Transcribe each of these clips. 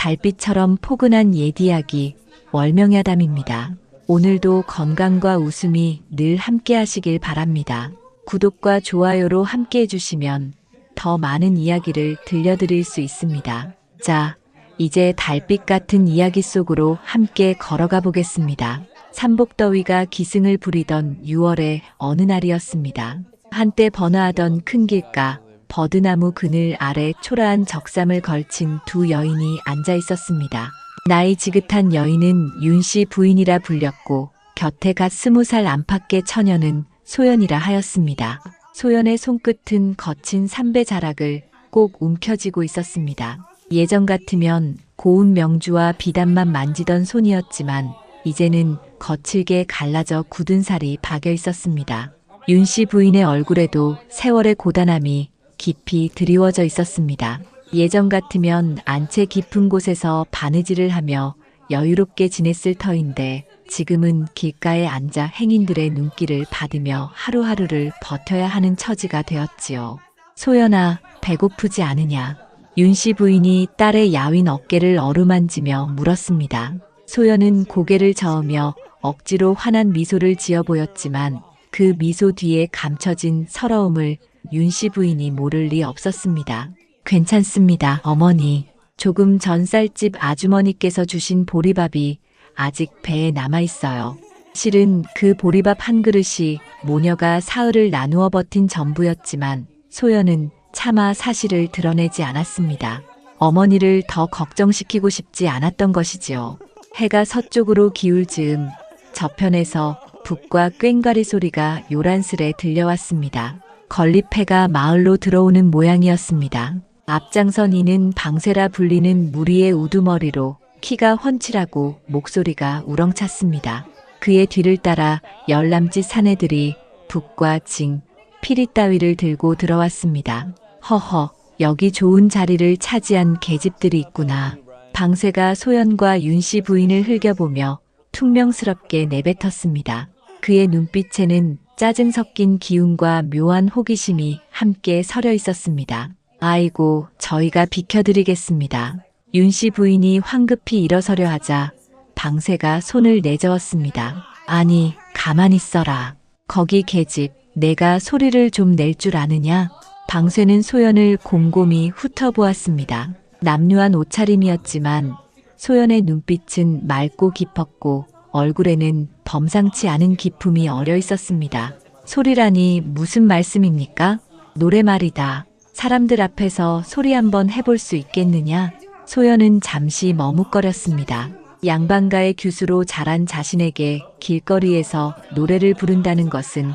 달빛처럼 포근한 옛 이야기 월명야담입니다. 오늘도 건강과 웃음이 늘 함께 하시길 바랍니다. 구독과 좋아요로 함께 해주시면 더 많은 이야기를 들려드릴 수 있습니다. 자, 이제 달빛 같은 이야기 속으로 함께 걸어가 보겠습니다. 삼복더위가 기승을 부리던 6월의 어느 날이었습니다. 한때 번화하던 큰 길가, 버드나무 그늘 아래 초라한 적삼을 걸친 두 여인이 앉아 있었습니다. 나이 지긋한 여인은 윤씨 부인이라 불렸고 곁에 갓 20살 안팎의 처녀는 소연이라 하였습니다. 소연의 손끝은 거친 삼배 자락을 꼭 움켜쥐고 있었습니다. 예전 같으면 고운 명주와 비단만 만지던 손이었지만 이제는 거칠게 갈라져 굳은 살이 박여 있었습니다. 윤씨 부인의 얼굴에도 세월의 고단함이 깊이 드리워져 있었습니다. 예전 같으면 안채 깊은 곳에서 바느질을 하며 여유롭게 지냈을 터인데 지금은 길가에 앉아 행인들의 눈길을 받으며 하루하루를 버텨야 하는 처지가 되었지요. 소연아, 배고프지 않으냐? 윤씨 부인이 딸의 야윈 어깨를 어루만지며 물었습니다. 소연은 고개를 저으며 억지로 환한 미소를 지어 보였지만 그 미소 뒤에 감춰진 서러움을 윤씨 부인이 모를 리 없었습니다. 괜찮습니다, 어머니. 조금 전 쌀집 아주머니께서 주신 보리밥이 아직 배에 남아있어요. 실은 그 보리밥 한 그릇이 모녀가 사흘을 나누어 버틴 전부였지만 소연은 차마 사실을 드러내지 않았습니다. 어머니를 더 걱정시키고 싶지 않았던 것이지요. 해가 서쪽으로 기울 즈음 저편에서 북과 꽹과리 소리가 요란스레 들려왔습니다. 건립해가 마을로 들어오는 모양이었습니다. 앞장선 이는 방세라 불리는 무리의 우두머리로 키가 훤칠하고 목소리가 우렁찼습니다. 그의 뒤를 따라 열남짓 사내들이 북과 징, 피리 따위를 들고 들어왔습니다. 허허, 여기 좋은 자리를 차지한 계집들이 있구나. 방세가 소연과 윤씨 부인을 흘겨보며 퉁명스럽게 내뱉었습니다. 그의 눈빛에는 짜증 섞인 기운과 묘한 호기심이 함께 서려 있었습니다. 아이고, 저희가 비켜드리겠습니다. 윤씨 부인이 황급히 일어서려 하자 방세가 손을 내저었습니다. 아니, 가만히 있어라. 거기 계집, 내가 소리를 좀 낼 줄 아느냐? 방세는 소연을 곰곰이 훑어보았습니다. 남루한 옷차림이었지만 소연의 눈빛은 맑고 깊었고 얼굴에는 범상치 않은 기품이 어려 있었습니다. 소리라니 무슨 말씀입니까? 노래 말이다. 사람들 앞에서 소리 한번 해볼 수 있겠느냐? 소연은 잠시 머뭇거렸습니다. 양반가의 규수로 자란 자신에게 길거리에서 노래를 부른다는 것은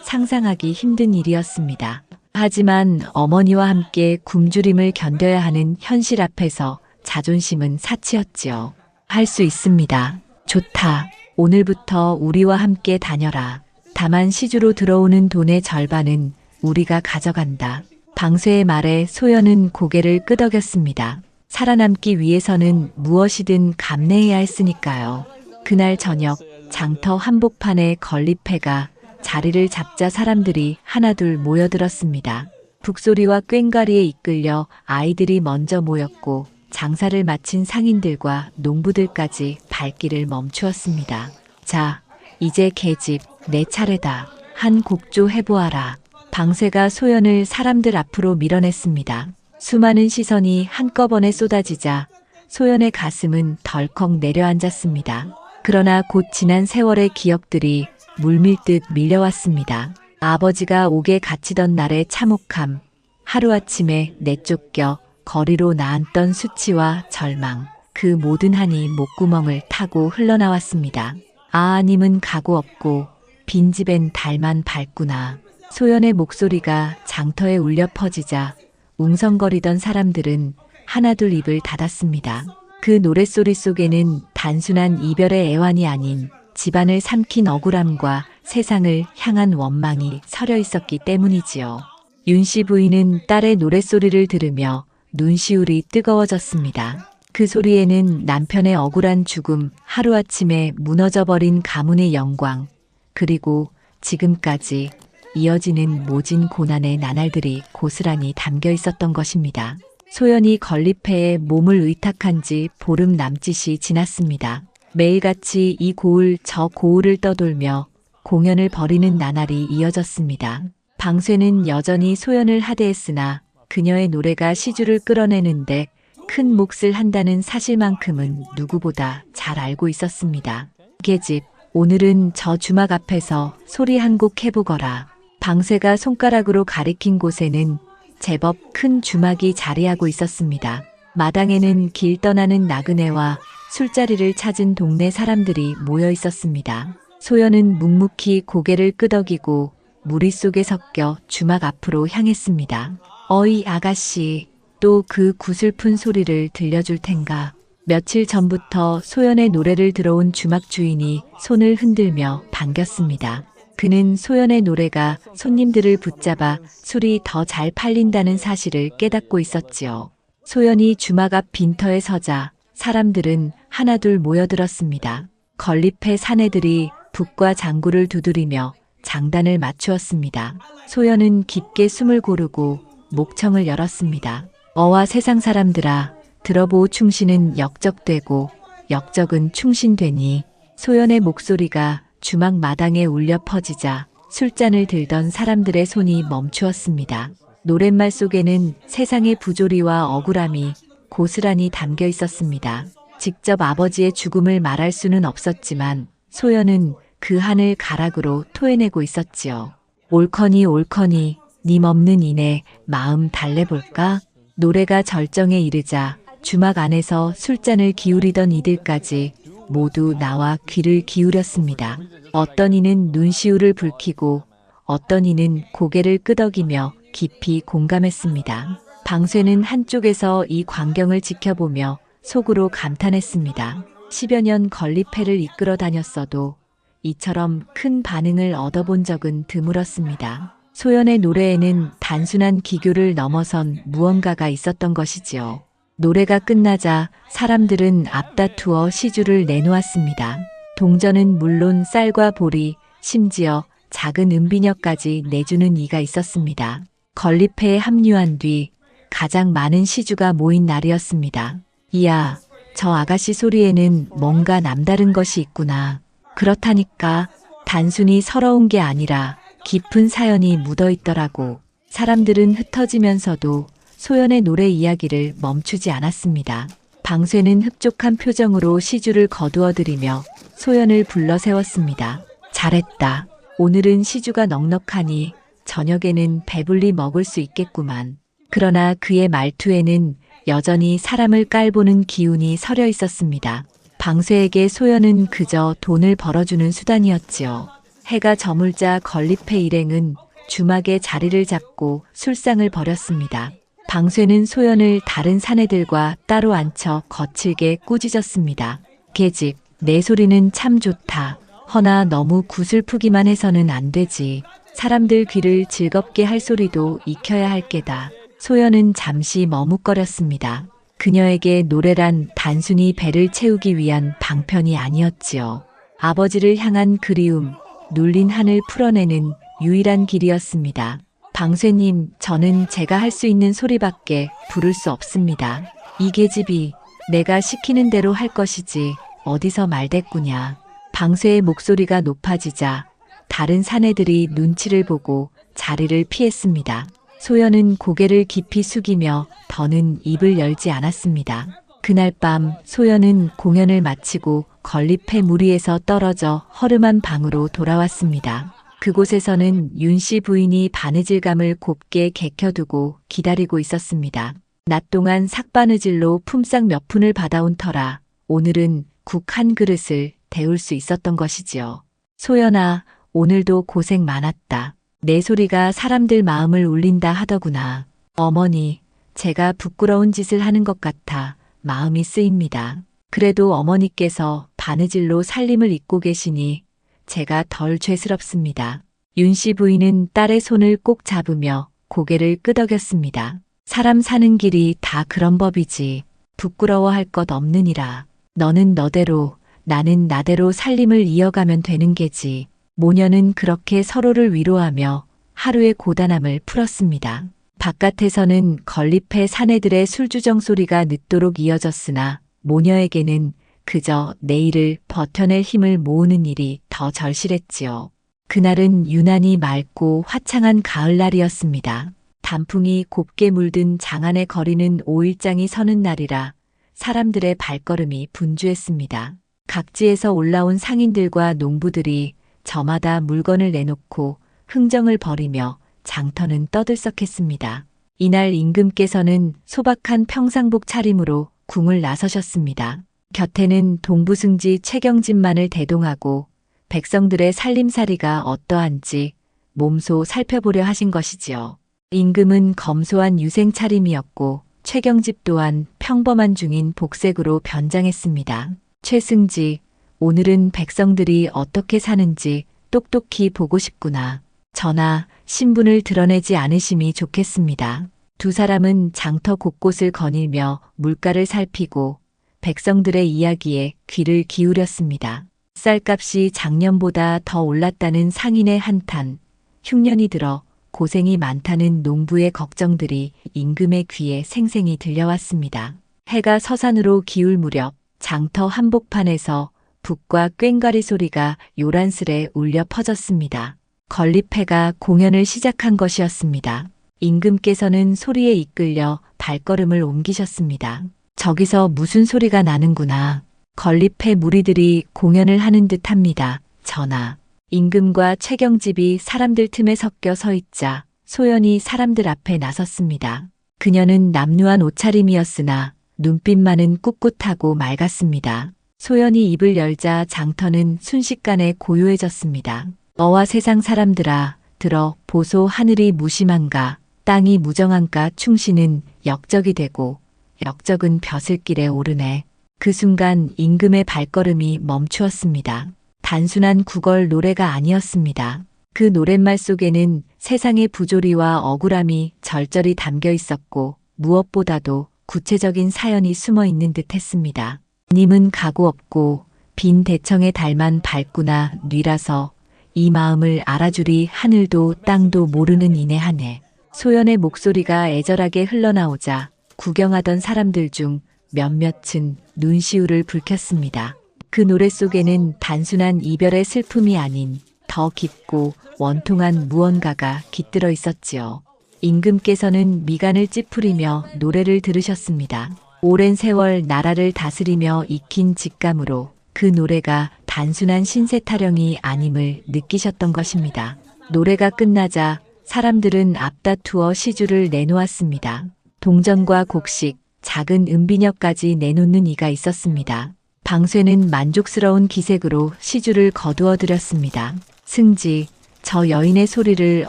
상상하기 힘든 일이었습니다. 하지만 어머니와 함께 굶주림을 견뎌야 하는 현실 앞에서 자존심은 사치였지요. 할 수 있습니다. 좋다. 오늘부터 우리와 함께 다녀라. 다만 시주로 들어오는 돈의 절반은 우리가 가져간다. 방세의 말에 소연은 고개를 끄덕였습니다. 살아남기 위해서는 무엇이든 감내해야 했으니까요. 그날 저녁 장터 한복판에 건립회가 자리를 잡자 사람들이 하나둘 모여들었습니다. 북소리와 꽹과리에 이끌려 아이들이 먼저 모였고 장사를 마친 상인들과 농부들까지 발길을 멈추었습니다. 자, 이제 계집, 내 차례다. 한 곡조 해보아라. 방세가 소연을 사람들 앞으로 밀어냈습니다. 수많은 시선이 한꺼번에 쏟아지자 소연의 가슴은 덜컥 내려앉았습니다. 그러나 곧 지난 세월의 기억들이 물밀듯 밀려왔습니다. 아버지가 옥에 갇히던 날의 참혹함, 하루아침에 내쫓겨 거리로 나앉던 수치와 절망, 그 모든 한이 목구멍을 타고 흘러나왔습니다. 아아님은 가구 없고 빈집엔 달만 밝구나. 소연의 목소리가 장터에 울려 퍼지자 웅성거리던 사람들은 하나둘 입을 닫았습니다. 그 노랫소리 속에는 단순한 이별의 애환이 아닌 집안을 삼킨 억울함과 세상을 향한 원망이 서려 있었기 때문이지요. 윤씨 부인은 딸의 노랫소리를 들으며 눈시울이 뜨거워졌습니다. 그 소리에는 남편의 억울한 죽음, 하루아침에 무너져버린 가문의 영광, 그리고 지금까지 이어지는 모진 고난의 나날들이 고스란히 담겨 있었던 것입니다. 소연이 건립회에 몸을 의탁한 지 보름 남짓이 지났습니다. 매일같이 이 고을 저 고을을 떠돌며 공연을 벌이는 나날이 이어졌습니다. 방쇠는 여전히 소연을 하대했으나 그녀의 노래가 시주를 끌어내는데 큰 몫을 한다는 사실만큼은 누구보다 잘 알고 있었습니다. 계집, 오늘은 저 주막 앞에서 소리 한 곡 해보거라. 방쇠가 손가락으로 가리킨 곳에는 제법 큰 주막이 자리하고 있었습니다. 마당에는 길 떠나는 나그네와 술자리를 찾은 동네 사람들이 모여 있었습니다. 소연은 묵묵히 고개를 끄덕이고 무리 속에 섞여 주막 앞으로 향했습니다. 어이 아가씨, 또 그 구슬픈 소리를 들려줄 텐가. 며칠 전부터 소연의 노래를 들어온 주막 주인이 손을 흔들며 반겼습니다. 그는 소연의 노래가 손님들을 붙잡아 술이 더 잘 팔린다는 사실을 깨닫고 있었지요. 소연이 주막 앞 빈터에 서자 사람들은 하나둘 모여들었습니다. 건립회 사내들이 북과 장구를 두드리며 장단을 맞추었습니다. 소연은 깊게 숨을 고르고 목청을 열었습니다. 어와 세상 사람들아, 들어보 충신은 역적되고 역적은 충신되니. 소연의 목소리가 주막 마당에 울려 퍼지자 술잔을 들던 사람들의 손이 멈추었습니다. 노랫말 속에는 세상의 부조리와 억울함이 고스란히 담겨 있었습니다. 직접 아버지의 죽음을 말할 수는 없었지만 소연은 그 한을 가락으로 토해내고 있었지요. 옳거니 옳거니 님 없는 이내 마음 달래볼까? 노래가 절정에 이르자 주막 안에서 술잔을 기울이던 이들까지 모두 나와 귀를 기울였습니다. 어떤 이는 눈시울을 붉히고 어떤 이는 고개를 끄덕이며 깊이 공감했습니다. 방쇠는 한쪽에서 이 광경을 지켜보며 속으로 감탄했습니다. 10여 년 건립회를 이끌어 다녔어도 이처럼 큰 반응을 얻어본 적은 드물었습니다. 소연의 노래에는 단순한 기교를 넘어선 무언가가 있었던 것이지요. 노래가 끝나자 사람들은 앞다투어 시주를 내놓았습니다. 동전은 물론 쌀과 보리, 심지어 작은 은비녀까지 내주는 이가 있었습니다. 건립회에 합류한 뒤 가장 많은 시주가 모인 날이었습니다. 이야, 저 아가씨 소리에는 뭔가 남다른 것이 있구나. 그렇다니까 단순히 서러운 게 아니라 깊은 사연이 묻어 있더라고. 사람들은 흩어지면서도 소연의 노래 이야기를 멈추지 않았습니다. 방쇠는 흡족한 표정으로 시주를 거두어들이며 소연을 불러 세웠습니다. 잘했다. 오늘은 시주가 넉넉하니 저녁에는 배불리 먹을 수 있겠구만. 그러나 그의 말투에는 여전히 사람을 깔보는 기운이 서려 있었습니다. 방쇠에게 소연은 그저 돈을 벌어주는 수단이었지요. 해가 저물자 건립회 일행은 주막에 자리를 잡고 술상을 벌였습니다. 방쇠는 소연을 다른 사내들과 따로 앉혀 거칠게 꾸짖었습니다. 계집, 내 소리는 참 좋다. 허나 너무 구슬프기만 해서는 안 되지. 사람들 귀를 즐겁게 할 소리도 익혀야 할 게다. 소연은 잠시 머뭇거렸습니다. 그녀에게 노래란 단순히 배를 채우기 위한 방편이 아니었지요. 아버지를 향한 그리움, 눌린 한을 풀어내는 유일한 길이었습니다. 방쇠님, 저는 제가 할 수 있는 소리밖에 부를 수 없습니다. 이 계집이 내가 시키는 대로 할 것이지 어디서 말대꾸냐. 방쇠의 목소리가 높아지자 다른 사내들이 눈치를 보고 자리를 피했습니다. 소연은 고개를 깊이 숙이며 더는 입을 열지 않았습니다. 그날 밤 소연은 공연을 마치고 건립회 무리에서 떨어져 허름한 방으로 돌아왔습니다. 그곳에서는 윤씨 부인이 바느질감을 곱게 개켜두고 기다리고 있었습니다. 낮 동안 삭바느질로 품삯 몇 푼을 받아온 터라 오늘은 국 한 그릇을 데울 수 있었던 것이지요. 소연아, 오늘도 고생 많았다. 내 소리가 사람들 마음을 울린다 하더구나. 어머니, 제가 부끄러운 짓을 하는 것 같아 마음이 쓰입니다. 그래도 어머니께서 바느질로 살림을 잇고 계시니 제가 덜 죄스럽습니다. 윤씨 부인은 딸의 손을 꼭 잡으며 고개를 끄덕였습니다. 사람 사는 길이 다 그런 법이지. 부끄러워할 것 없느니라. 너는 너대로, 나는 나대로 살림을 이어가면 되는 게지. 모녀는 그렇게 서로를 위로하며 하루의 고단함을 풀었습니다. 바깥에서는 건립회 사내들의 술주정 소리가 늦도록 이어졌으나 모녀에게는 그저 내일을 버텨낼 힘을 모으는 일이 더 절실했지요. 그날은 유난히 맑고 화창한 가을날이었습니다. 단풍이 곱게 물든 장안의 거리는 오일장이 서는 날이라 사람들의 발걸음이 분주했습니다. 각지에서 올라온 상인들과 농부들이 저마다 물건을 내놓고 흥정을 벌이며 장터는 떠들썩했습니다. 이날 임금께서는 소박한 평상복 차림으로 궁을 나서셨습니다. 곁에는 동부승지 최경진만을 대동하고 백성들의 살림살이가 어떠한지 몸소 살펴보려 하신 것이지요. 임금은 검소한 유생 차림이었고 최경집 또한 평범한 중인 복색으로 변장했습니다. 최승지, 오늘은 백성들이 어떻게 사는지 똑똑히 보고 싶구나. 전하, 신분을 드러내지 않으심이 좋겠습니다. 두 사람은 장터 곳곳을 거닐며 물가를 살피고 백성들의 이야기에 귀를 기울였습니다. 쌀값이 작년보다 더 올랐다는 상인의 한탄, 흉년이 들어 고생이 많다는 농부의 걱정들이 임금의 귀에 생생히 들려왔습니다. 해가 서산으로 기울 무렵 장터 한복판에서 북과 꽹과리 소리가 요란스레 울려 퍼졌습니다. 건립회가 공연을 시작한 것이었습니다. 임금께서는 소리에 이끌려 발걸음을 옮기셨습니다. 저기서 무슨 소리가 나는구나. 건립회 무리들이 공연을 하는 듯합니다. 전하. 임금과 최경집이 사람들 틈에 섞여 서 있자 소연이 사람들 앞에 나섰습니다. 그녀는 남루한 옷차림이었으나 눈빛만은 꿋꿋하고 맑았습니다. 소연이 입을 열자 장터는 순식간에 고요해졌습니다. 너와 세상 사람들아, 들어 보소. 하늘이 무심한가, 땅이 무정한가. 충신은 역적이 되고 역적은 벼슬길에 오르네. 그 순간 임금의 발걸음이 멈추었습니다. 단순한 구걸 노래가 아니었습니다. 그 노랫말 속에는 세상의 부조리와 억울함이 절절히 담겨 있었고 무엇보다도 구체적인 사연이 숨어 있는 듯 했습니다. 님은 가구 없고 빈 대청의 달만 밟구나 뉘라서 이 마음을 알아주리 하늘도 땅도 모르는 이내 하네. 소연의 목소리가 애절하게 흘러나오자 구경하던 사람들 중 몇몇은 눈시울을 붉혔습니다. 그 노래 속에는 단순한 이별의 슬픔이 아닌 더 깊고 원통한 무언가가 깃들어 있었지요. 임금께서는 미간을 찌푸리며 노래를 들으셨습니다. 오랜 세월 나라를 다스리며 익힌 직감으로 그 노래가 단순한 신세 타령이 아님을 느끼셨던 것입니다. 노래가 끝나자 사람들은 앞다투어 시주를 내놓았습니다. 동전과 곡식, 작은 은비녀까지 내놓는 이가 있었습니다. 방쇠는 만족스러운 기색으로 시주를 거두어 드렸습니다. 승지, 저 여인의 소리를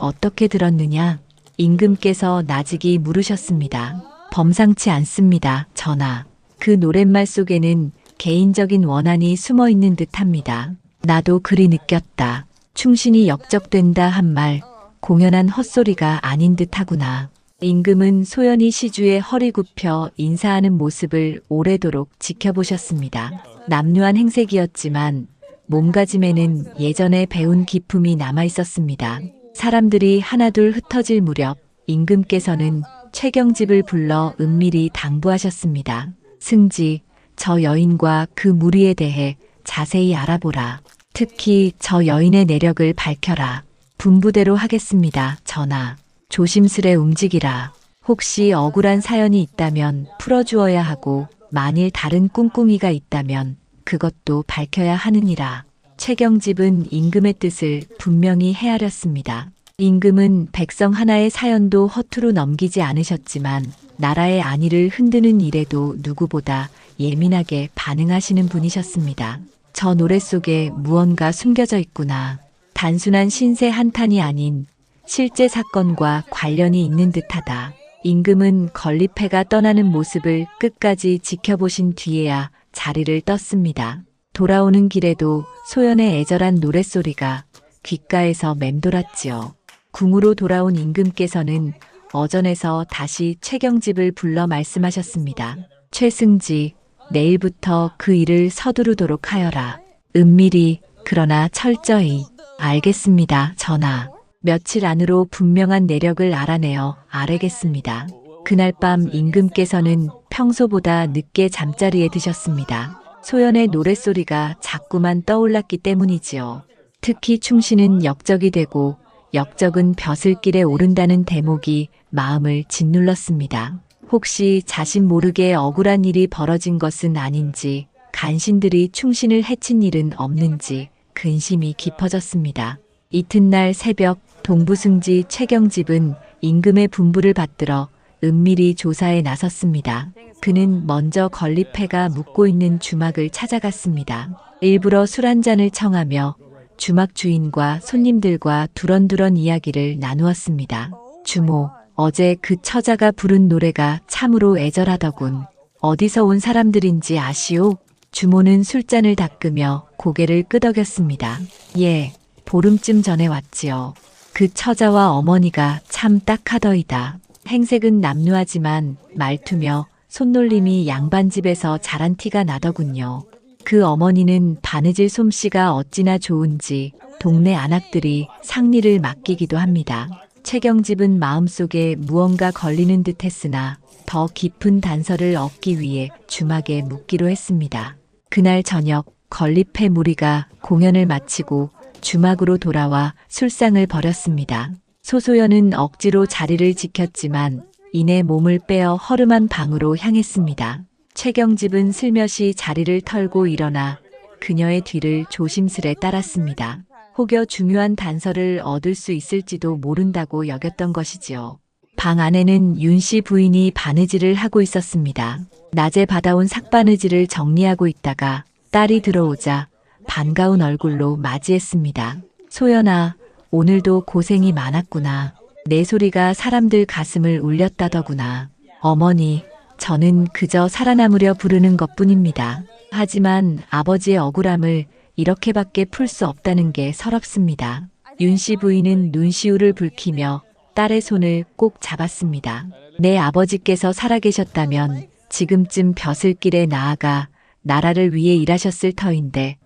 어떻게 들었느냐? 임금께서 나직이 물으셨습니다. 범상치 않습니다, 전하. 그 노랫말 속에는 개인적인 원한이 숨어 있는 듯합니다. 나도 그리 느꼈다. 충신이 역적된다 한 말, 공연한 헛소리가 아닌 듯하구나. 임금은 소연이 시주에 허리 굽혀 인사하는 모습을 오래도록 지켜보셨습니다. 남루한 행색이었지만 몸가짐에는 예전에 배운 기품이 남아있었습니다. 사람들이 하나둘 흩어질 무렵 임금께서는 최경집을 불러 은밀히 당부하셨습니다. 승지, 저 여인과 그 무리에 대해 자세히 알아보라. 특히 저 여인의 내력을 밝혀라. 분부대로 하겠습니다, 전하. 조심스레 움직이라. 혹시 억울한 사연이 있다면 풀어주어야 하고 만일 다른 꿍꿍이가 있다면 그것도 밝혀야 하느니라. 최경집은 임금의 뜻을 분명히 헤아렸습니다. 임금은 백성 하나의 사연도 허투루 넘기지 않으셨지만 나라의 안위를 흔드는 일에도 누구보다 예민하게 반응하시는 분이셨습니다. 저 노래 속에 무언가 숨겨져 있구나. 단순한 신세 한탄이 아닌 실제 사건과 관련이 있는 듯하다. 임금은 건립회가 떠나는 모습을 끝까지 지켜보신 뒤에야 자리를 떴습니다. 돌아오는 길에도 소연의 애절한 노랫소리가 귓가에서 맴돌았지요. 궁으로 돌아온 임금께서는 어전에서 다시 최경집을 불러 말씀하셨습니다. 최승지, 내일부터 그 일을 서두르도록 하여라. 은밀히 그러나 철저히. 알겠습니다, 전하. 며칠 안으로 분명한 내력을 알아내어 아뢰겠습니다. 그날 밤 임금께서는 평소보다 늦게 잠자리에 드셨습니다. 소연의 노랫소리가 자꾸만 떠올랐기 때문이지요. 특히 충신은 역적이 되고 역적은 벼슬길에 오른다는 대목이 마음을 짓눌렀습니다. 혹시 자신 모르게 억울한 일이 벌어진 것은 아닌지, 간신들이 충신을 해친 일은 없는지 근심이 깊어졌습니다. 이튿날 새벽 동부승지 최경집은 임금의 분부를 받들어 은밀히 조사에 나섰습니다. 그는 먼저 건립회가 묵고 있는 주막을 찾아갔습니다. 일부러 술 한 잔을 청하며 주막 주인과 손님들과 두런두런 이야기를 나누었습니다. 주모, 어제 그 처자가 부른 노래가 참으로 애절하더군. 어디서 온 사람들인지 아시오? 주모는 술잔을 닦으며 고개를 끄덕였습니다. 예, 보름쯤 전에 왔지요. 그 처자와 어머니가 참 딱하더이다. 행색은 남루하지만 말투며 손놀림이 양반집에서 자란 티가 나더군요. 그 어머니는 바느질 솜씨가 어찌나 좋은지 동네 안악들이 상리를 맡기기도 합니다. 최경집은 마음속에 무언가 걸리는 듯 했으나 더 깊은 단서를 얻기 위해 주막에 묵기로 했습니다. 그날 저녁 건립회 무리가 공연을 마치고 주막으로 돌아와 술상을 벌였습니다. 소소연은 억지로 자리를 지켰지만 이내 몸을 빼어 허름한 방으로 향했습니다. 최경집은 슬며시 자리를 털고 일어나 그녀의 뒤를 조심스레 따랐습니다. 혹여 중요한 단서를 얻을 수 있을지도 모른다고 여겼던 것이지요. 방 안에는 윤씨 부인이 바느질을 하고 있었습니다. 낮에 받아온 삭바느질을 정리하고 있다가 딸이 들어오자 반가운 얼굴로 맞이했습니다. 소연아, 오늘도 고생이 많았구나. 내 소리가 사람들 가슴을 울렸다더구나. 어머니, 저는 그저 살아남으려 부르는 것뿐입니다. 하지만 아버지의 억울함을 이렇게밖에 풀 수 없다는 게 서럽습니다. 윤씨 부인은 눈시울을 붉히며 딸의 손을 꼭 잡았습니다. 내 아버지께서 살아계셨다면 지금쯤 벼슬길에 나아가 나라를 위해 일하셨을 터인데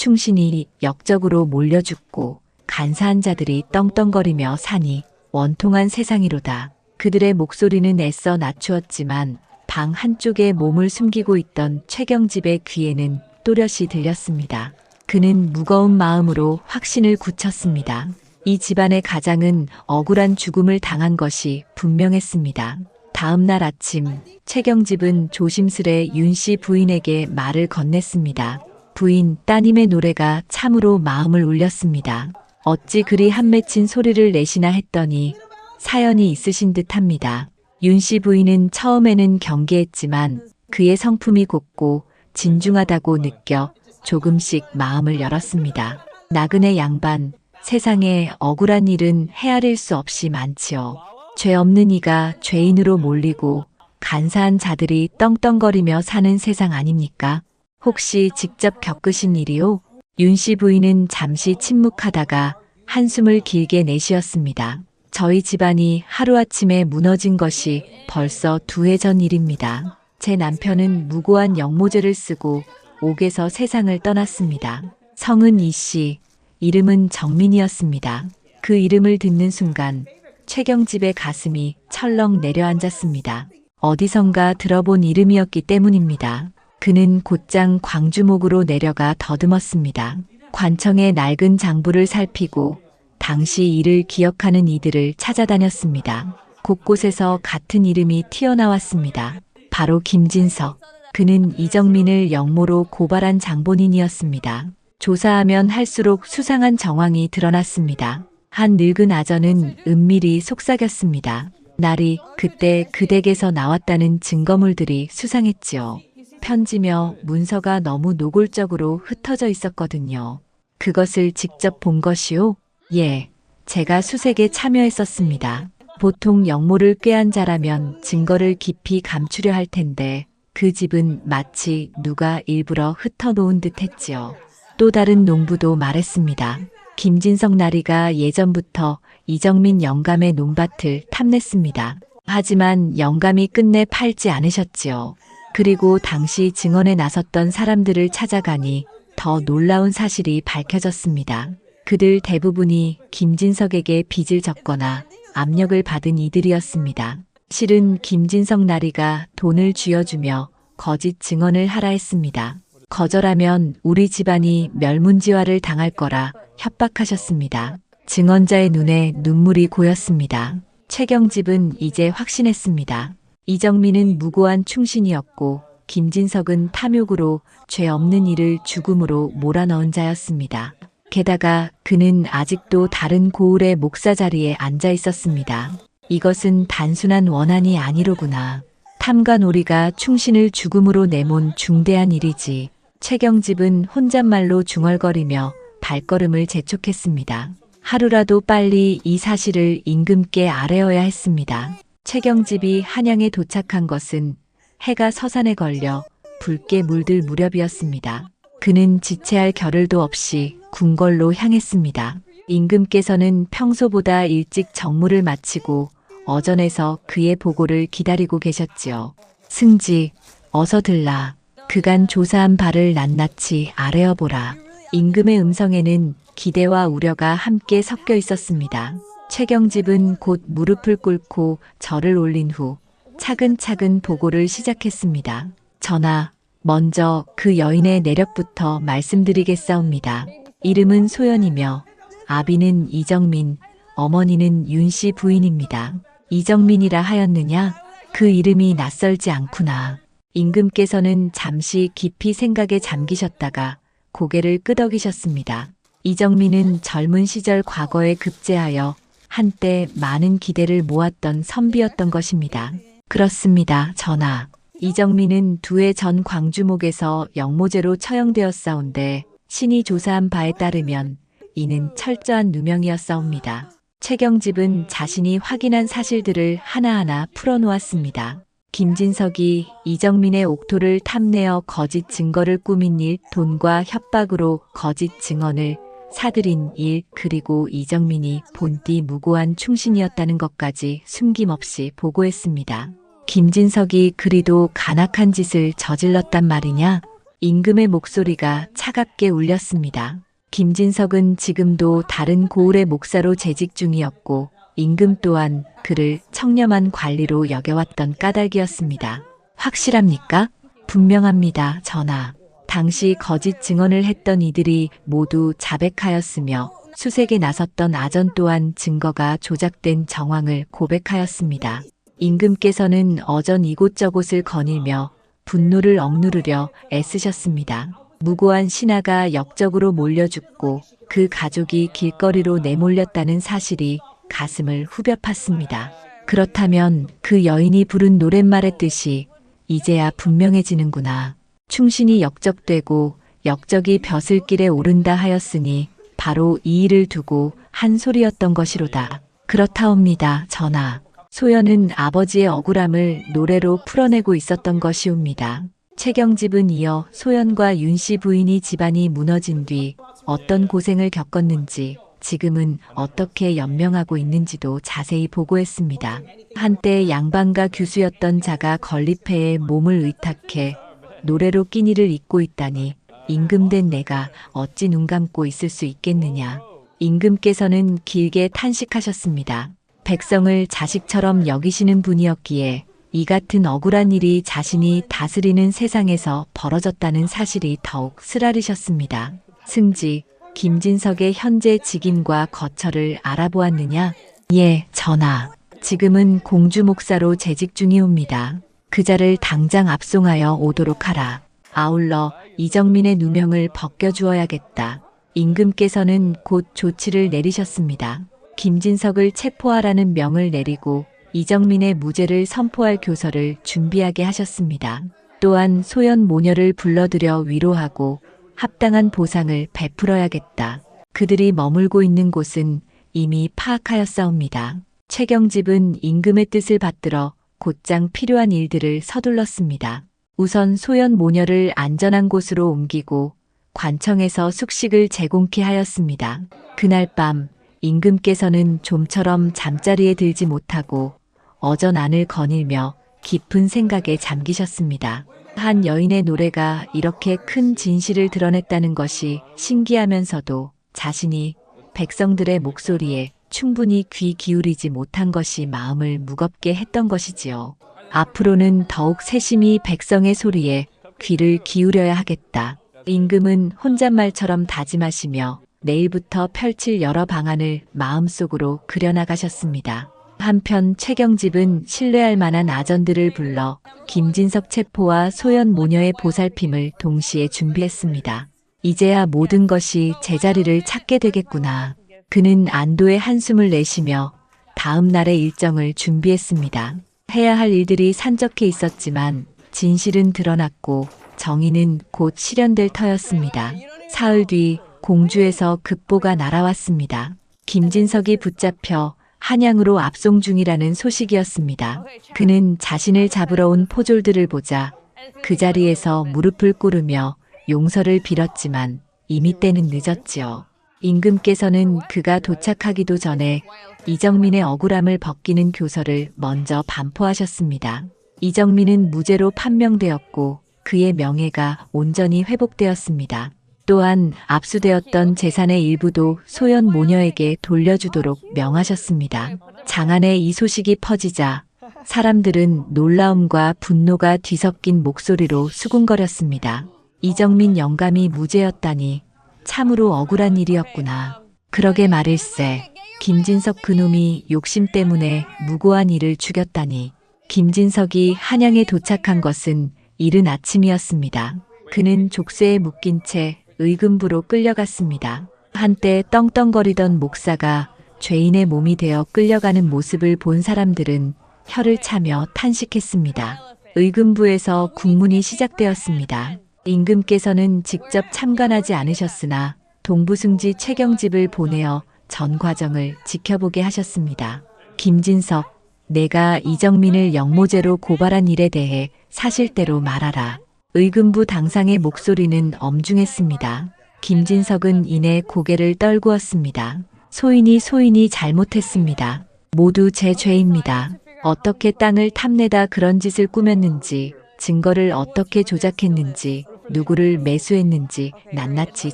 충신이 역적으로 몰려 죽고 간사한 자들이 떵떵거리며 사니 원통한 세상이로다. 그들의 목소리는 애써 낮추었지만 방 한쪽에 몸을 숨기고 있던 최경집의 귀에는 또렷이 들렸습니다. 그는 무거운 마음으로 확신을 굳혔습니다. 이 집안의 가장은 억울한 죽음을 당한 것이 분명했습니다. 다음 날 아침 최경집은 조심스레 윤씨 부인에게 말을 건넸습니다. 부인, 따님의 노래가 참으로 마음을 울렸습니다. 어찌 그리 한맺힌 소리를 내시나 했더니 사연이 있으신 듯합니다. 윤씨 부인은 처음에는 경계했지만 그의 성품이 곱고 진중하다고 느껴 조금씩 마음을 열었습니다. 나그네 양반, 세상에 억울한 일은 헤아릴 수 없이 많지요. 죄 없는 이가 죄인으로 몰리고 간사한 자들이 떵떵거리며 사는 세상 아닙니까? 혹시 직접 겪으신 일이요? 윤씨 부인은 잠시 침묵하다가 한숨을 길게 내쉬었습니다. 저희 집안이 하루아침에 무너진 것이 벌써 2해 전 일입니다. 제 남편은 무고한 역모죄를 쓰고 옥에서 세상을 떠났습니다. 성은 이씨, 이름은 정민이었습니다. 그 이름을 듣는 순간 최경집의 가슴이 철렁 내려앉았습니다. 어디선가 들어본 이름이었기 때문입니다. 그는 곧장 광주목으로 내려가 더듬었습니다. 관청의 낡은 장부를 살피고 당시 이를 기억하는 이들을 찾아다녔습니다. 곳곳에서 같은 이름이 튀어나왔습니다. 바로 김진석. 그는 이정민을 역모로 고발한 장본인이었습니다. 조사하면 할수록 수상한 정황이 드러났습니다. 한 늙은 아전은 은밀히 속삭였습니다. 날이 그때 그 댁에서 나왔다는 증거물들이 수상했지요. 편지며 문서가 너무 노골적으로 흩어져 있었거든요. 그것을 직접 본 것이요? 예, 제가 수색에 참여했었습니다. 보통 역모를 꾀한 자라면 증거를 깊이 감추려 할 텐데 그 집은 마치 누가 일부러 흩어놓은 듯 했지요. 또 다른 농부도 말했습니다. 김진석 나리가 예전부터 이정민 영감의 논밭을 탐냈습니다. 하지만 영감이 끝내 팔지 않으셨지요. 그리고 당시 증언에 나섰던 사람들을 찾아가니 더 놀라운 사실이 밝혀졌습니다. 그들 대부분이 김진석에게 빚을 졌거나 압력을 받은 이들이었습니다. 실은 김진석 나리가 돈을 쥐어주며 거짓 증언을 하라 했습니다. 거절하면 우리 집안이 멸문지화를 당할 거라 협박하셨습니다. 증언자의 눈에 눈물이 고였습니다. 최경집은 이제 확신했습니다. 이정민은 무고한 충신이었고 김진석은 탐욕으로 죄 없는 이를 죽음으로 몰아넣은 자였습니다. 게다가 그는 아직도 다른 고을의 목사 자리에 앉아 있었습니다. 이것은 단순한 원한이 아니로구나. 탐관오리가 충신을 죽음으로 내몬 중대한 일이지. 최경집은 혼잣말로 중얼거리며 발걸음을 재촉했습니다. 하루라도 빨리 이 사실을 임금께 아뢰어야 했습니다. 최경집이 한양에 도착한 것은 해가 서산에 걸려 붉게 물들 무렵이었습니다. 그는 지체할 겨를도 없이 궁궐로 향했습니다. 임금께서는 평소보다 일찍 정무를 마치고 어전에서 그의 보고를 기다리고 계셨지요. 승지, 어서 들라. 그간 조사한 바를 낱낱이 아뢰어보라. 임금의 음성에는 기대와 우려가 함께 섞여 있었습니다. 최경집은 곧 무릎을 꿇고 절을 올린 후 차근차근 보고를 시작했습니다. 전하, 먼저 그 여인의 내력부터 말씀드리겠사옵니다. 이름은 소연이며 아비는 이정민, 어머니는 윤씨 부인입니다. 이정민이라 하였느냐? 그 이름이 낯설지 않구나. 임금께서는 잠시 깊이 생각에 잠기셨다가 고개를 끄덕이셨습니다. 이정민은 젊은 시절 과거에 급제하여 한때 많은 기대를 모았던 선비였던 것입니다. 그렇습니다, 전하. 이정민은 2해 전 광주목에서 영모죄로 처형되었사온데 신이 조사한 바에 따르면 이는 철저한 누명이었사옵니다. 최경집은 자신이 확인한 사실들을 하나하나 풀어놓았습니다. 김진석이 이정민의 옥토를 탐내어 거짓 증거를 꾸민 일, 돈과 협박으로 거짓 증언을 사들인 일, 그리고 이정민이 본띠 무고한 충신이었다는 것까지 숨김없이 보고했습니다. 김진석이 그리도 간악한 짓을 저질렀단 말이냐? 임금의 목소리가 차갑게 울렸습니다. 김진석은 지금도 다른 고을의 목사로 재직 중이었고 임금 또한 그를 청렴한 관리로 여겨왔던 까닭이었습니다. 확실합니까? 분명합니다, 전하. 당시 거짓 증언을 했던 이들이 모두 자백하였으며 수색에 나섰던 아전 또한 증거가 조작된 정황을 고백하였습니다. 임금께서는 어전 이곳저곳을 거닐며 분노를 억누르려 애쓰셨습니다. 무고한 신하가 역적으로 몰려 죽고 그 가족이 길거리로 내몰렸다는 사실이 가슴을 후벼 팠습니다. 그렇다면 그 여인이 부른 노랫말의 뜻이 이제야 분명해지는구나. 충신이 역적되고 역적이 벼슬길에 오른다 하였으니 바로 이 일을 두고 한 소리였던 것이로다. 그렇다옵니다, 전하. 소연은 아버지의 억울함을 노래로 풀어내고 있었던 것이옵니다. 최경집은 이어 소연과 윤씨 부인이 집안이 무너진 뒤 어떤 고생을 겪었는지, 지금은 어떻게 연명하고 있는지도 자세히 보고했습니다. 한때 양반가 규수였던 자가 건립회에 몸을 의탁해 노래로 끼니를 잇고 있다니 임금된 내가 어찌 눈 감고 있을 수 있겠느냐. 임금께서는 길게 탄식하셨습니다. 백성을 자식처럼 여기시는 분이었기에 이 같은 억울한 일이 자신이 다스리는 세상에서 벌어졌다는 사실이 더욱 쓰라리셨습니다. 승지, 김진석의 현재 직임과 거처를 알아보았느냐? 예, 전하. 지금은 공주 목사로 재직 중이옵니다. 그 자를 당장 압송하여 오도록 하라. 아울러 이정민의 누명을 벗겨주어야겠다. 임금께서는 곧 조치를 내리셨습니다. 김진석을 체포하라는 명을 내리고 이정민의 무죄를 선포할 교서를 준비하게 하셨습니다. 또한 소연 모녀를 불러들여 위로하고 합당한 보상을 베풀어야겠다. 그들이 머물고 있는 곳은 이미 파악하였사옵니다. 최경집은 임금의 뜻을 받들어 곧장 필요한 일들을 서둘렀습니다. 우선 소연 모녀를 안전한 곳으로 옮기고 관청에서 숙식을 제공케 하였습니다. 그날 밤 임금께서는 좀처럼 잠자리에 들지 못하고 어전 안을 거닐며 깊은 생각에 잠기셨습니다. 한 여인의 노래가 이렇게 큰 진실을 드러냈다는 것이 신기하면서도 자신이 백성들의 목소리에 충분히 귀 기울이지 못한 것이 마음을 무겁게 했던 것이지요. 앞으로는 더욱 세심히 백성의 소리에 귀를 기울여야 하겠다. 임금은 혼잣말처럼 다짐하시며 내일부터 펼칠 여러 방안을 마음속으로 그려나가셨습니다. 한편 최경집은 신뢰할 만한 아전들을 불러 김진석 체포와 소연 모녀의 보살핌을 동시에 준비했습니다. 이제야 모든 것이 제자리를 찾게 되겠구나. 그는 안도의 한숨을 내쉬며 다음 날의 일정을 준비했습니다. 해야 할 일들이 산적해 있었지만 진실은 드러났고 정의는 곧 실현될 터였습니다. 사흘 뒤 공주에서 급보가 날아왔습니다. 김진석이 붙잡혀 한양으로 압송 중이라는 소식이었습니다. 그는 자신을 잡으러 온 포졸들을 보자 그 자리에서 무릎을 꿇으며 용서를 빌었지만 이미 때는 늦었지요. 임금께서는 그가 도착하기도 전에 이정민의 억울함을 벗기는 교서를 먼저 반포하셨습니다. 이정민은 무죄로 판명되었고 그의 명예가 온전히 회복되었습니다. 또한 압수되었던 재산의 일부도 소연 모녀에게 돌려주도록 명하셨습니다. 장안에 이 소식이 퍼지자 사람들은 놀라움과 분노가 뒤섞인 목소리로 수군거렸습니다. 이정민 영감이 무죄였다니 참으로 억울한 일이었구나. 그러게 말일세. 김진석 그놈이 욕심 때문에 무고한 이를 죽였다니. 김진석이 한양에 도착한 것은 이른 아침이었습니다. 그는 족쇄에 묶인 채 의금부로 끌려갔습니다. 한때 떵떵거리던 목사가 죄인의 몸이 되어 끌려가는 모습을 본 사람들은 혀를 차며 탄식했습니다. 의금부에서 국문이 시작되었습니다. 임금께서는 직접 참관하지 않으셨으나 동부승지 최경집을 보내어 전 과정을 지켜보게 하셨습니다. 김진석, 내가 이정민을 영모죄로 고발한 일에 대해 사실대로 말하라. 의금부 당상의 목소리는 엄중했습니다. 김진석은 이내 고개를 떨구었습니다. 소인이 잘못했습니다. 모두 제 죄입니다. 어떻게 땅을 탐내다 그런 짓을 꾸몄는지, 증거를 어떻게 조작했는지, 누구를 매수했는지 낱낱이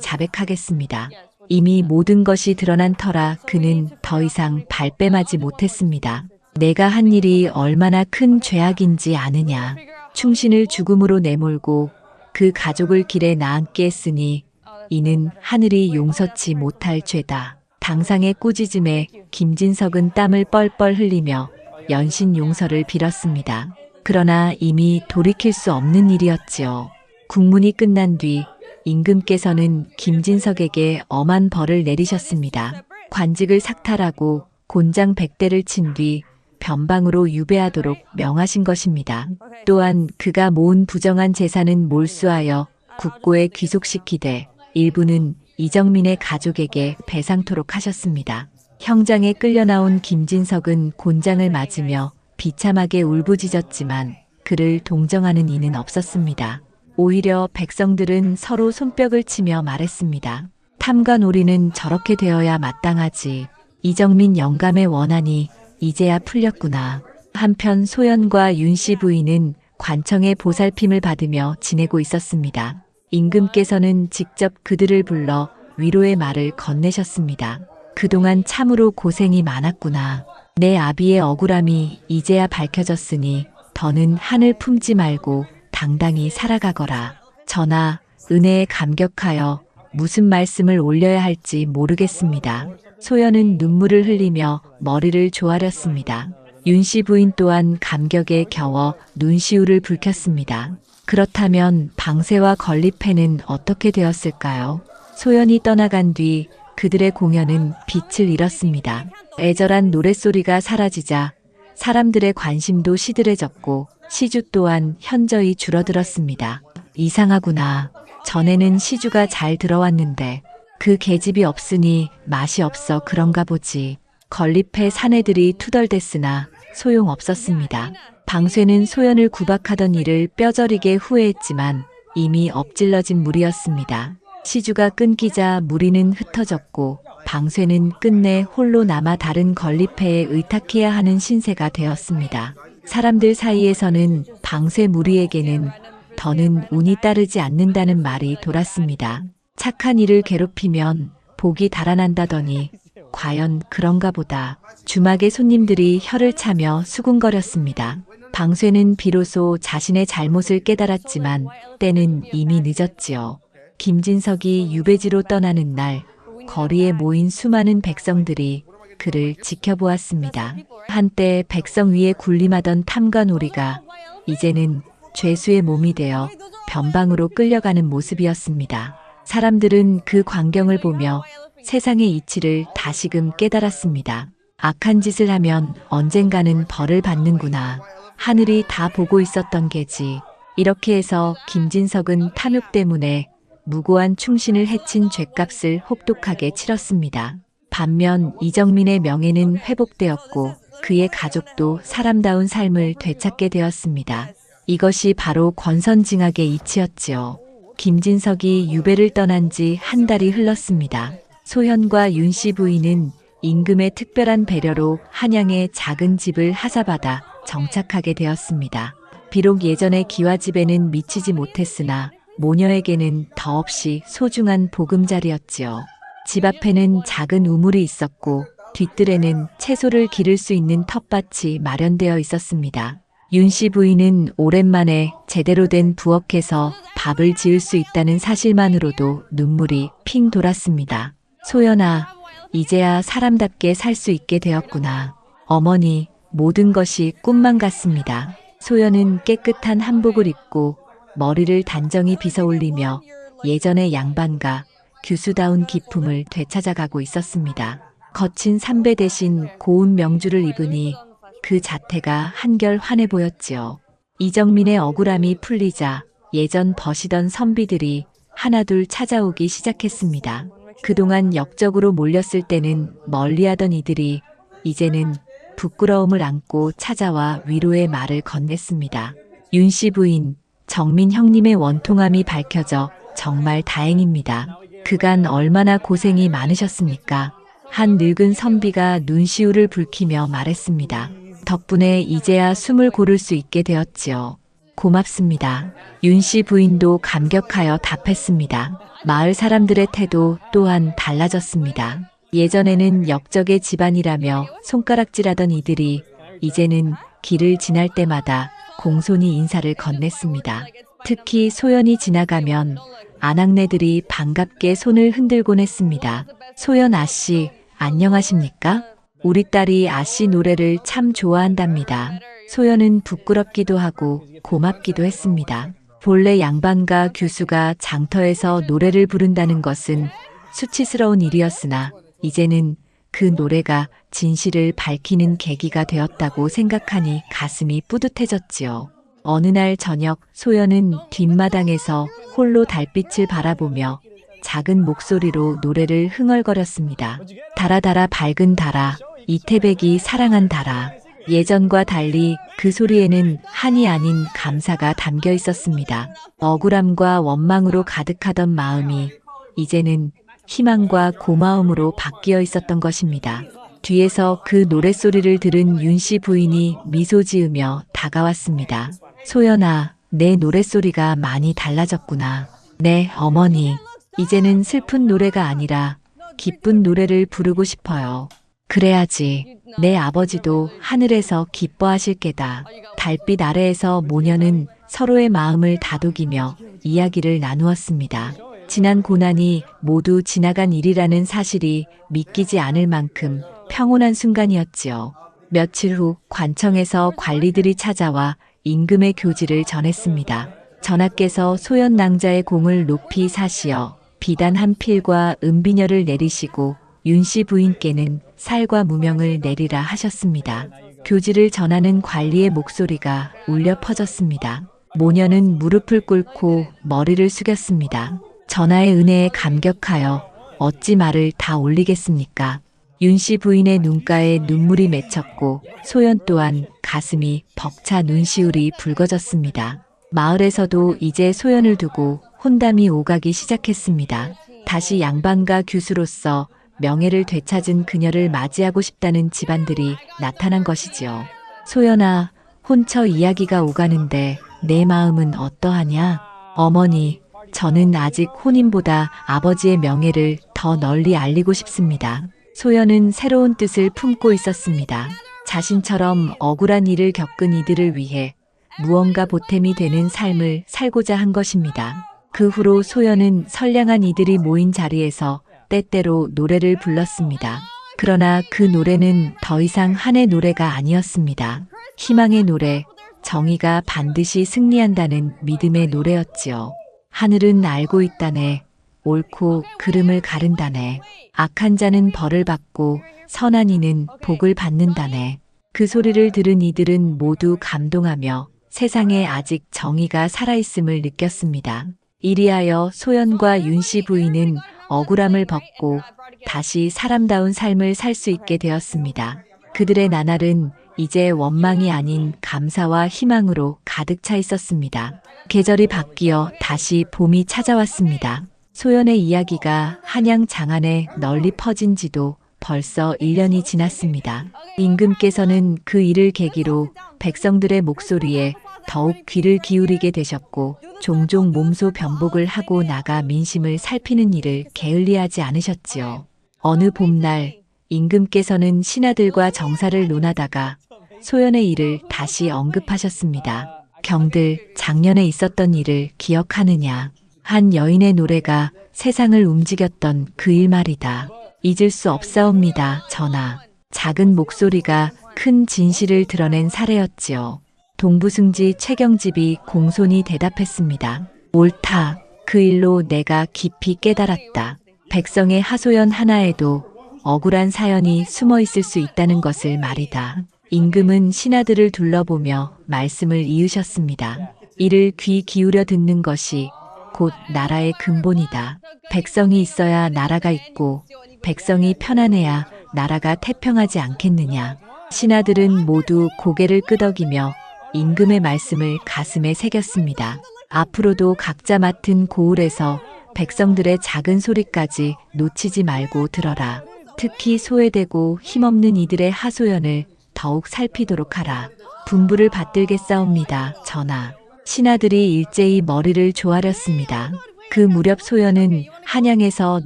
자백하겠습니다. 이미 모든 것이 드러난 터라 그는 더 이상 발뺌하지 못했습니다. 내가 한 일이 얼마나 큰 죄악인지 아느냐. 충신을 죽음으로 내몰고 그 가족을 길에 나앉게 했으니 이는 하늘이 용서치 못할 죄다. 당상의 꾸짖음에 김진석은 땀을 뻘뻘 흘리며 연신 용서를 빌었습니다. 그러나 이미 돌이킬 수 없는 일이었지요. 국문이 끝난 뒤 임금께서는 김진석에게 엄한 벌을 내리셨습니다. 관직을 삭탈하고 곤장 100대를 친 뒤 변방으로 유배하도록 명하신 것입니다. 또한 그가 모은 부정한 재산은 몰수하여 국고에 귀속시키되 일부는 이정민의 가족에게 배상토록 하셨습니다. 형장에 끌려 나온 김진석은 곤장을 맞으며 비참하게 울부짖었지만 그를 동정하는 이는 없었습니다. 오히려 백성들은 서로 손뼉을 치며 말했습니다. 탐관오리는 저렇게 되어야 마땅하지. 이정민 영감의 원한이 이제야 풀렸구나. 한편 소연과 윤씨 부인은 관청의 보살핌을 받으며 지내고 있었습니다. 임금께서는 직접 그들을 불러 위로의 말을 건네셨습니다. 그동안 참으로 고생이 많았구나. 내 아비의 억울함이 이제야 밝혀졌으니 더는 한을 품지 말고 당당히 살아가거라. 전하, 은혜에 감격하여 무슨 말씀을 올려야 할지 모르겠습니다. 소연은 눈물을 흘리며 머리를 조아렸습니다. 윤씨 부인 또한 감격에 겨워 눈시울을 붉혔습니다. 그렇다면 방세와 건립회는 어떻게 되었을까요? 소연이 떠나간 뒤 그들의 공연은 빛을 잃었습니다. 애절한 노랫소리가 사라지자 사람들의 관심도 시들해졌고 시주 또한 현저히 줄어들었습니다. 이상하구나. 전에는 시주가 잘 들어왔는데 그 계집이 없으니 맛이 없어 그런가 보지. 건립회 사내들이 투덜댔으나 소용없었습니다. 방쇠는 소연을 구박하던 일을 뼈저리게 후회했지만 이미 엎질러진 물이었습니다. 시주가 끊기자 무리는 흩어졌고 방쇠는 끝내 홀로 남아 다른 건립회에 의탁해야 하는 신세가 되었습니다. 사람들 사이에서는 방쇠 무리에게는 더는 운이 따르지 않는다는 말이 돌았습니다. 착한 이를 괴롭히면 복이 달아난다더니 과연 그런가 보다. 주막에 손님들이 혀를 차며 수군거렸습니다. 방쇠는 비로소 자신의 잘못을 깨달았지만 때는 이미 늦었지요. 김진석이 유배지로 떠나는 날 거리에 모인 수많은 백성들이 그를 지켜보았습니다. 한때 백성 위에 군림하던 탐관오리가 이제는 죄수의 몸이 되어 변방으로 끌려가는 모습이었습니다. 사람들은 그 광경을 보며 세상의 이치를 다시금 깨달았습니다. 악한 짓을 하면 언젠가는 벌을 받는구나. 하늘이 다 보고 있었던 게지. 이렇게 해서 김진석은 탐욕 때문에 무고한 충신을 해친 죗값을 혹독하게 치렀습니다. 반면 이정민의 명예는 회복되었고 그의 가족도 사람다운 삶을 되찾게 되었습니다. 이것이 바로 권선징악의 이치였지요. 김진석이 유배를 떠난 지 한 달이 흘렀습니다. 소현과 윤씨 부인은 임금의 특별한 배려로 한양의 작은 집을 하사받아 정착하게 되었습니다. 비록 예전의 기와집에는 미치지 못했으나 모녀에게는 더없이 소중한 보금자리였지요. 집 앞에는 작은 우물이 있었고 뒷뜰에는 채소를 기를 수 있는 텃밭이 마련되어 있었습니다. 윤씨 부인은 오랜만에 제대로 된 부엌에서 밥을 지을 수 있다는 사실만으로도 눈물이 핑 돌았습니다. 소연아, 이제야 사람답게 살 수 있게 되었구나. 어머니, 모든 것이 꿈만 같습니다. 소연은 깨끗한 한복을 입고 머리를 단정히 빗어 올리며 예전의 양반과 규수다운 기품을 되찾아가고 있었습니다. 거친 삼배 대신 고운 명주를 입으니 그 자태가 한결 환해 보였지요. 이정민의 억울함이 풀리자 예전 버시던 선비들이 하나둘 찾아오기 시작했습니다. 그동안 역적으로 몰렸을 때는 멀리하던 이들이 이제는 부끄러움을 안고 찾아와 위로의 말을 건넸습니다. 윤씨 부인, 정민 형님의 원통함이 밝혀져 정말 다행입니다. 그간 얼마나 고생이 많으셨습니까? 한 늙은 선비가 눈시울을 붉히며 말했습니다. 덕분에 이제야 숨을 고를 수 있게 되었지요. 고맙습니다. 윤씨 부인도 감격하여 답했습니다. 마을 사람들의 태도 또한 달라졌습니다. 예전에는 역적의 집안이라며 손가락질하던 이들이 이제는 길을 지날 때마다 공손히 인사를 건넸습니다. 특히 소연이 지나가면 아낙네들이 반갑게 손을 흔들곤 했습니다. 소연 아씨, 안녕하십니까? 우리 딸이 아씨 노래를 참 좋아한답니다. 소연은 부끄럽기도 하고 고맙기도 했습니다. 본래 양반과 교수가 장터에서 노래를 부른다는 것은 수치스러운 일이었으나 이제는 그 노래가 진실을 밝히는 계기가 되었다고 생각하니 가슴이 뿌듯해졌지요. 어느 날 저녁 소연은 뒷마당에서 홀로 달빛을 바라보며 작은 목소리로 노래를 흥얼거렸습니다. 달아달아 밝은 달아, 이태백이 사랑한 달아. 예전과 달리 그 소리에는 한이 아닌 감사가 담겨 있었습니다. 억울함과 원망으로 가득하던 마음이 이제는 희망과 고마움으로 바뀌어 있었던 것입니다. 뒤에서 그 노랫소리를 들은 윤씨 부인이 미소 지으며 다가왔습니다. 소연아, 내 노랫소리가 많이 달라졌구나. 네, 어머니. 이제는 슬픈 노래가 아니라 기쁜 노래를 부르고 싶어요. 그래야지. 내 아버지도 하늘에서 기뻐하실 게다. 달빛 아래에서 모녀는 서로의 마음을 다독이며 이야기를 나누었습니다. 지난 고난이 모두 지나간 일이라는 사실이 믿기지 않을 만큼 평온한 순간이었지요. 며칠 후 관청에서 관리들이 찾아와 임금의 교지를 전했습니다. 전하께서 소연 낭자의 공을 높이 사시어 비단 한 필과 은비녀를 내리시고 윤씨 부인께는 살과 무명을 내리라 하셨습니다. 교지를 전하는 관리의 목소리가 울려 퍼졌습니다. 모녀는 무릎을 꿇고 머리를 숙였습니다. 전하의 은혜에 감격하여 어찌 말을 다 올리겠습니까? 윤씨 부인의 눈가에 눈물이 맺혔고 소연 또한 가슴이 벅차 눈시울이 붉어졌습니다. 마을에서도 이제 소연을 두고 혼담이 오가기 시작했습니다. 다시 양반과 교수로서 명예를 되찾은 그녀를 맞이하고 싶다는 집안들이 나타난 것이지요. 소연아, 혼처 이야기가 오가는데 내 마음은 어떠하냐? 어머니, 저는 아직 혼인보다 아버지의 명예를 더 널리 알리고 싶습니다. 소연은 새로운 뜻을 품고 있었습니다. 자신처럼 억울한 일을 겪은 이들을 위해 무언가 보탬이 되는 삶을 살고자 한 것입니다. 그 후로 소연은 선량한 이들이 모인 자리에서 때때로 노래를 불렀습니다. 그러나 그 노래는 더 이상 한의 노래가 아니었습니다. 희망의 노래, 정의가 반드시 승리한다는 믿음의 노래였지요. 하늘은 알고 있다네. 옳고 그름을 가른다네. 악한 자는 벌을 받고 선한 이는 복을 받는다네. 그 소리를 들은 이들은 모두 감동하며 세상에 아직 정의가 살아있음을 느꼈습니다. 이리하여 소연과 윤씨 부인은 억울함을 벗고 다시 사람다운 삶을 살 수 있게 되었습니다. 그들의 나날은 이제 원망이 아닌 감사와 희망으로 가득 차 있었습니다. 계절이 바뀌어 다시 봄이 찾아왔습니다. 소연의 이야기가 한양 장안에 널리 퍼진 지도 벌써 1년이 지났습니다. 임금께서는 그 일을 계기로 백성들의 목소리에 더욱 귀를 기울이게 되셨고 종종 몸소 변복을 하고 나가 민심을 살피는 일을 게을리하지 않으셨지요. 어느 봄날 임금께서는 신하들과 정사를 논하다가 소연의 일을 다시 언급하셨습니다. 경들, 작년에 있었던 일을 기억하느냐? 한 여인의 노래가 세상을 움직였던 그 일 말이다. 잊을 수 없사옵니다, 전하. 작은 목소리가 큰 진실을 드러낸 사례였지요. 동부승지 최경집이 공손히 대답했습니다. 옳다. 그 일로 내가 깊이 깨달았다. 백성의 하소연 하나에도 억울한 사연이 숨어 있을 수 있다는 것을 말이다. 임금은 신하들을 둘러보며 말씀을 이으셨습니다. 이를 귀 기울여 듣는 것이 곧 나라의 근본이다. 백성이 있어야 나라가 있고 백성이 편안해야 나라가 태평하지 않겠느냐. 신하들은 모두 고개를 끄덕이며 임금의 말씀을 가슴에 새겼습니다. 앞으로도 각자 맡은 고을에서 백성들의 작은 소리까지 놓치지 말고 들어라. 특히 소외되고 힘없는 이들의 하소연을 더욱 살피도록 하라. 분부를 받들겠사옵니다, 전하. 신하들이 일제히 머리를 조아렸습니다. 그 무렵 소연은 한양에서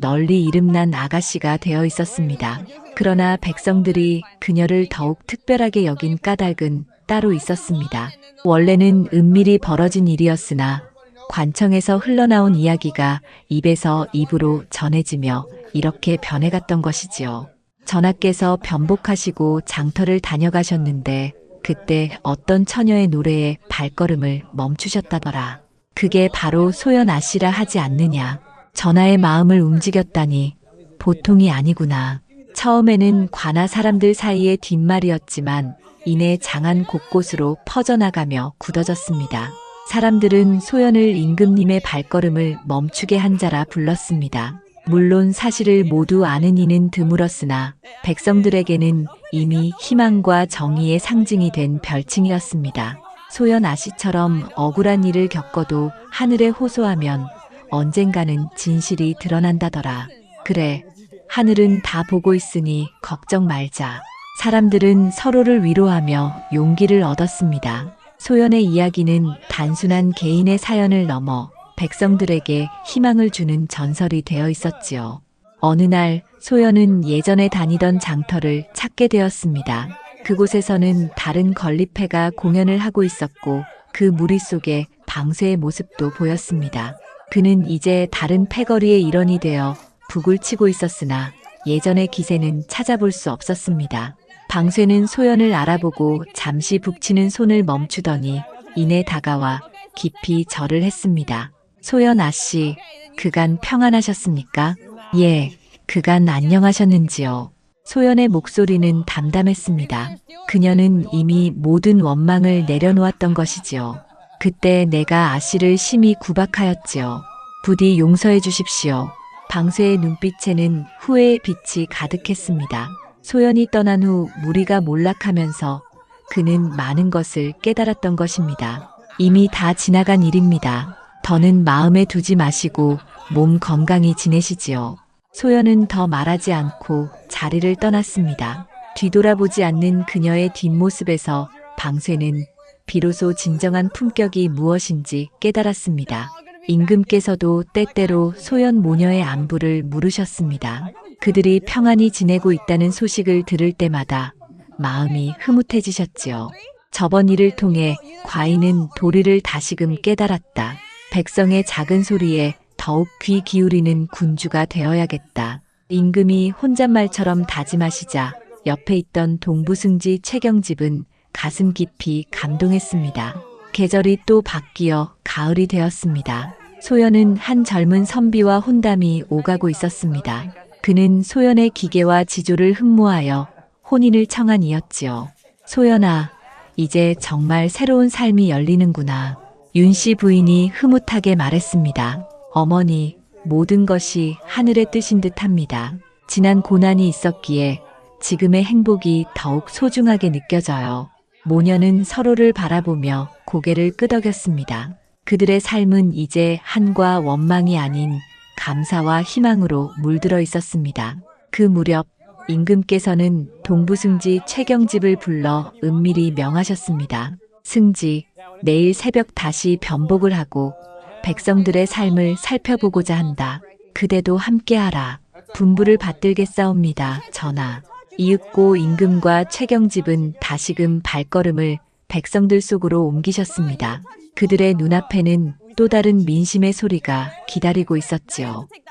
널리 이름난 아가씨가 되어 있었습니다. 그러나 백성들이 그녀를 더욱 특별하게 여긴 까닭은 따로 있었습니다. 원래는 은밀히 벌어진 일이었으나 관청에서 흘러나온 이야기가 입에서 입으로 전해지며 이렇게 변해갔던 것이지요. 전하께서 변복하시고 장터를 다녀가셨는데 그때 어떤 처녀의 노래에 발걸음을 멈추셨다더라. 그게 바로 소연 아씨라 하지 않느냐. 전하의 마음을 움직였다니 보통이 아니구나. 처음에는 관아 사람들 사이의 뒷말이었지만 이내 장안 곳곳으로 퍼져나가며 굳어졌습니다. 사람들은 소연을 임금님의 발걸음을 멈추게 한 자라 불렀습니다. 물론 사실을 모두 아는 이는 드물었으나 백성들에게는 이미 희망과 정의의 상징이 된 별칭이었습니다. 소연 아씨처럼 억울한 일을 겪어도 하늘에 호소하면 언젠가는 진실이 드러난다더라. 그래, 하늘은 다 보고 있으니 걱정 말자. 사람들은 서로를 위로하며 용기를 얻었습니다. 소연의 이야기는 단순한 개인의 사연을 넘어 백성들에게 희망을 주는 전설이 되어 있었지요. 어느 날 소연은 예전에 다니던 장터를 찾게 되었습니다. 그곳에서는 다른 건립회가 공연을 하고 있었고 그 무리 속에 방쇠의 모습도 보였습니다. 그는 이제 다른 패거리의 일원이 되어 북을 치고 있었으나 예전의 기세는 찾아볼 수 없었습니다. 방쇠는 소연을 알아보고 잠시 북치는 손을 멈추더니 이내 다가와 깊이 절을 했습니다. 소연 아씨, 그간 평안하셨습니까? 예, 그간 안녕하셨는지요. 소연의 목소리는 담담했습니다. 그녀는 이미 모든 원망을 내려놓았던 것이지요. 그때 내가 아씨를 심히 구박하였지요. 부디 용서해 주십시오. 방쇠의 눈빛에는 후회의 빛이 가득했습니다. 소연이 떠난 후 무리가 몰락하면서 그는 많은 것을 깨달았던 것입니다. 이미 다 지나간 일입니다. 더는 마음에 두지 마시고 몸 건강히 지내시지요. 소연은 더 말하지 않고 자리를 떠났습니다. 뒤돌아보지 않는 그녀의 뒷모습에서 방쇠는 비로소 진정한 품격이 무엇인지 깨달았습니다. 임금께서도 때때로 소연 모녀의 안부를 물으셨습니다. 그들이 평안히 지내고 있다는 소식을 들을 때마다 마음이 흐뭇해지셨지요. 저번 일을 통해 과인은 도리를 다시금 깨달았다. 백성의 작은 소리에 더욱 귀 기울이는 군주가 되어야겠다. 임금이 혼잣말처럼 다짐하시자 옆에 있던 동부승지 최경집은 가슴 깊이 감동했습니다. 계절이 또 바뀌어 가을이 되었습니다. 소연은 한 젊은 선비와 혼담이 오가고 있었습니다. 그는 소연의 기계와 지조를 흠모하여 혼인을 청한 이였지요. 소연아, 이제 정말 새로운 삶이 열리는구나. 윤씨 부인이 흐뭇하게 말했습니다. 어머니, 모든 것이 하늘의 뜻인 듯합니다. 지난 고난이 있었기에 지금의 행복이 더욱 소중하게 느껴져요. 모녀는 서로를 바라보며 고개를 끄덕였습니다. 그들의 삶은 이제 한과 원망이 아닌 감사와 희망으로 물들어 있었습니다. 그 무렵 임금께서는 동부승지 최경집을 불러 은밀히 명하셨습니다. 승지, 내일 새벽 다시 변복을 하고 백성들의 삶을 살펴보고자 한다. 그대도 함께하라. 분부를 받들겠사옵니다, 전하. 이윽고 임금과 최경집은 다시금 발걸음을 백성들 속으로 옮기셨습니다. 그들의 눈앞에는 또 다른 민심의 소리가 기다리고 있었지요.